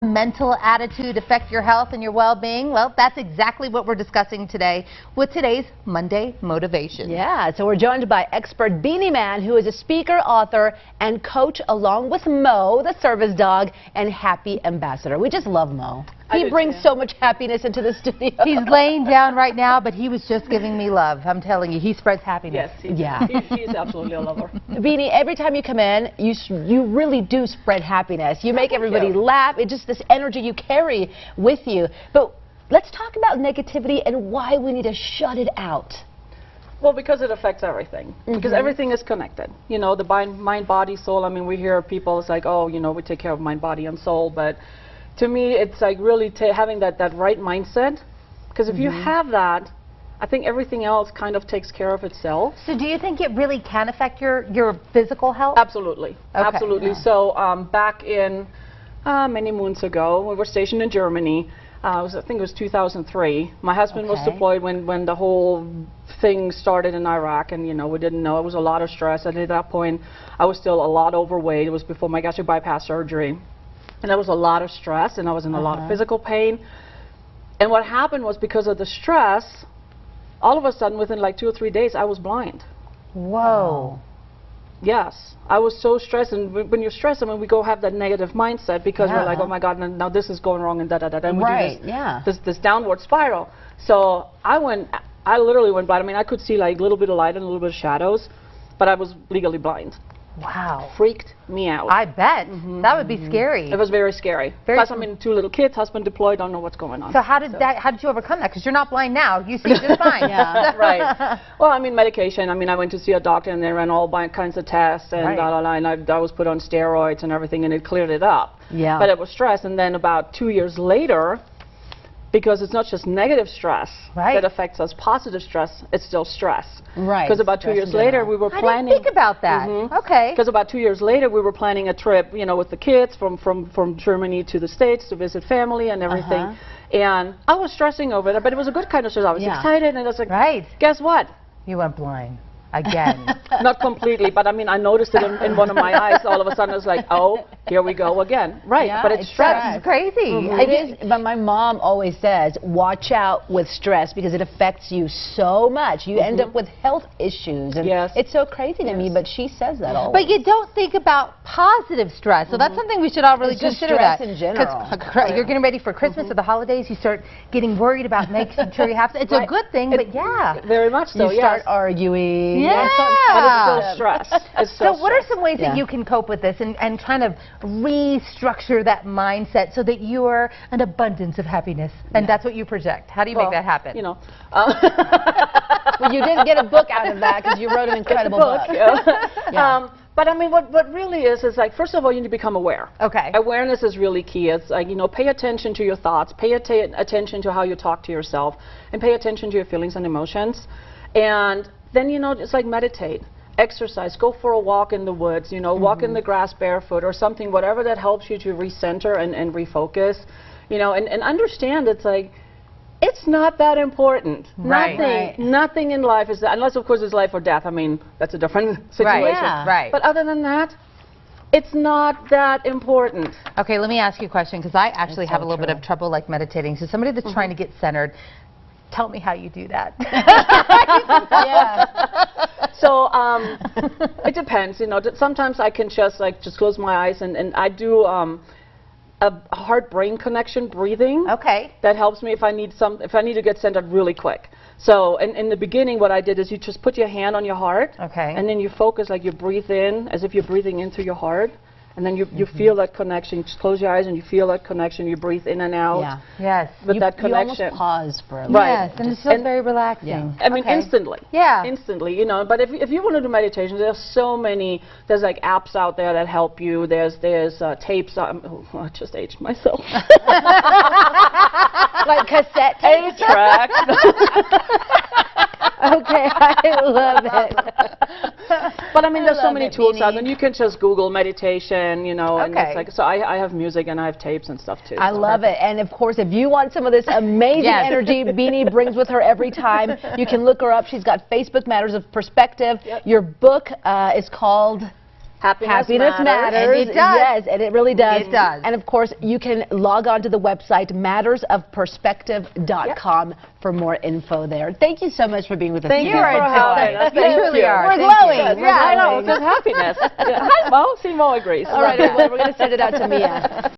Mental attitude affect your health and your well-being? Well, that's exactly what we're discussing today with today's Monday Motivation. Yeah, so we're joined by expert Beanie Man, who is a speaker, author, and coach, along with Mo, the service dog, and happy ambassador. We just love Mo. He brings so much happiness into the studio. He's laying down right now, but he was just giving me love. I'm telling you, he spreads happiness. Yes, he's absolutely a lover. Beanie, every time you come in, you really do spread happiness. You make everybody laugh. It's just this energy you carry with you. But let's talk about negativity and why we need to shut it out. Well, because it affects everything. Because everything is connected. You know, the mind, body, soul. I mean, we hear people, it's like, oh, you know, we take care of mind, body, and soul. But to me, it's like really having that right mindset. Because if you have that, I think everything else kind of takes care of itself. So do you think it really can affect your physical health? Absolutely. Okay. Absolutely. Yeah. So back in many moons ago, we were stationed in Germany. I think it was 2003. My husband was deployed when the whole thing started in Iraq, and you know, we didn't know. It was a lot of stress, and at that point I was still a lot overweight. It was before my gastric bypass surgery, and there was a lot of stress, and I was in a lot of physical pain. And what happened was, because of the stress, all of a sudden within like 2 or 3 days I was blind. Whoa. Yes, I was so stressed, and when you're stressed, I mean, we go have that negative mindset because we're like, oh my God, now this is going wrong, and and we do this downward spiral. So I literally went blind. I mean, I could see like a little bit of light and a little bit of shadows, but I was legally blind. Wow. Freaked me out. I bet. That would be scary. It was very scary. Plus, I mean, 2 little kids, husband deployed, don't know what's going on. So how did you overcome that? Because you're not blind now. You see just fine. Right. Well, I mean, medication. I mean, I went to see a doctor, and they ran all kinds of tests, and and I was put on steroids and everything, and it cleared it up. Yeah. But it was stress, and then about 2 years later, because it's not just negative stress that affects us, positive stress, it's still stress. Right. Because about 2 years later, we were planning. I didn't think about that. Okay. Because about 2 years later, we were planning a trip, you know, with the kids from Germany to the States to visit family and everything. And I was stressing over it, but it was a good kind of stress. I was excited, and I was like, guess what? You went blind. Again. Not completely, but I mean, I noticed it in one of my eyes. All of a sudden, it's like, oh, here we go again. Right, but it's stress. It's crazy. It is, but my mom always says, watch out with stress because it affects you so much. You end up with health issues. And it's so crazy to me, but she says that always. But you don't think about positive stress, so that's something we should all really consider. Stress in general. You're getting ready for Christmas or the holidays, you start getting worried about making sure you have to. It's a good thing, but Very much so, you start arguing. Yeah. But it's still stress. It's still so what are some ways that you can cope with this and kind of restructure that mindset so that you are an abundance of happiness, and that's what you project? How do you make that happen? You know, well, you did get a book out of that because you wrote an incredible book. But I mean, what really is like, first of all, you need to become aware. Okay. Awareness is really key. It's like, you know, pay attention to your thoughts, pay attention to how you talk to yourself, and pay attention to your feelings and emotions. And then, you know, it's like meditate, exercise, go for a walk in the woods, you know, walk in the grass barefoot or something, whatever that helps you to recenter and refocus, you know, and understand it's like, it's not that important. Nothing in life is that, unless of course it's life or death. I mean, that's a different situation. But other than that, it's not that important. Okay, let me ask you a question, because I actually have a little bit of trouble like meditating. So somebody that's trying to get centered, tell me how you do that. So it depends, you know. Sometimes I can just close my eyes and I do a heart-brain connection breathing. Okay. That helps me if I need to get centered really quick. So in the beginning, what I did is you just put your hand on your heart. Okay. And then you focus, like you breathe in as if you're breathing in through your heart. And then you feel that connection. Just close your eyes and you feel that connection. You breathe in and out. Yeah. Yes. With that connection. You almost pause for a minute. Yes, and it feels very relaxing. I mean, instantly. Yeah. Instantly, you know. But if you want to do meditation, there's so many. There's like apps out there that help you. There's tapes. I just aged myself. Like cassette tapes. 8-track. Okay, I love it. But I mean, there's so many tools out there. You can just Google meditation, you know, and it's like, so I have music and I have tapes and stuff too. I love it. And of course, if you want some of this amazing energy Beanie brings with her every time, you can look her up. She's got Facebook Matters of Perspective. Your book is called Happiness matters. And it does. Yes, and it really does. It does. And of course, you can log on to the website mattersofperspective.com for more info there. Thank you so much for being with us. Thank you You're for a having joy. us. You Thank truly you. are. We're Thank you. glowing. Yeah, I know, just happiness. Hi, Mo. See, Mo agrees. All right, we're going to send it out to Mia.